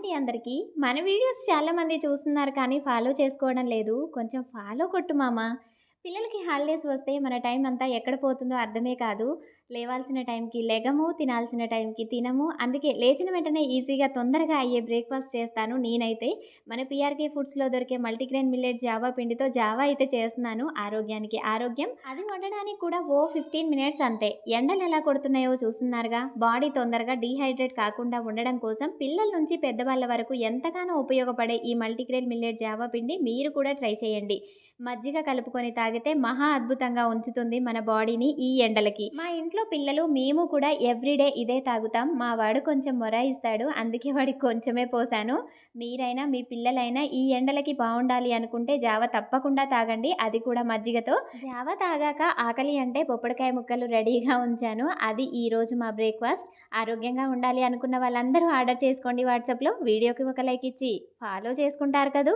అండి అందరికీ. మన వీడియోస్ చాలామంది చూస్తున్నారు కానీ ఫాలో చేసుకోవడం లేదు. కొంచెం ఫాలో కొట్టు మామ. పిల్లలకి హాలిడేస్ వస్తే మన టైం అంతా ఎక్కడ పోతుందో అర్థమే కాదు. లేవాల్సిన టైంకి లెగము, తినాల్సిన టైంకి తినము. అందుకే లేచిన వెంటనే ఈజీగా తొందరగా అయ్యే బ్రేక్‌ఫాస్ట్ చేస్తాను నేనైతే. మన పీఆర్‌కే ఫుడ్స్‌లో దొరికే మల్టీగ్రెయిన్ మిల్లెట్ జావా పిండితో జావా అయితే చేస్తున్నాను. ఆరోగ్యానికి ఆరోగ్యం. అది వండడానికి కూడా ఓ 15 మినిట్స్ అంతే. ఎండలు ఎలా కొడుతున్నాయో చూస్తున్నారుగా. బాడీ తొందరగా డీహైడ్రేట్ కాకుండా ఉండడం కోసం పిల్లల నుంచి పెద్దవాళ్ళ వరకు ఎంతగానో ఉపయోగపడే ఈ మల్టీగ్రెయిన్ మిల్లెట్ జావా పిండి మీరు కూడా ట్రై చేయండి. మజ్జిగ కలుపుకొని తాగితే మహా అద్భుతంగా ఉంచుతుంది మన బాడీని ఈ ఎండలకి. మా ఇంట్లో పిల్లలు మేము కూడా ఎవ్రీడే ఇదే తాగుతాం. మా వాడు కొంచెం మొరాయిస్తాడు, అందుకే వాడికి కొంచెమే పోసాను. మీరైనా మీ పిల్లలైనా ఈ ఎండలకి బాగుండాలి అనుకుంటే జావ తప్పకుండా తాగండి, అది కూడా మజ్జిగతో. జావ తాగాక ఆకలి అంటే పొప్పడికాయ ముక్కలు రెడీగా ఉంచాను. అది ఈరోజు మా బ్రేక్ఫాస్ట్. ఆరోగ్యంగా ఉండాలి అనుకున్న వాళ్ళందరూ ఆర్డర్ చేసుకోండి వాట్సాప్లో. వీడియోకి ఒక లైక్ ఇచ్చి ఫాలో చేసుకుంటారు కదూ.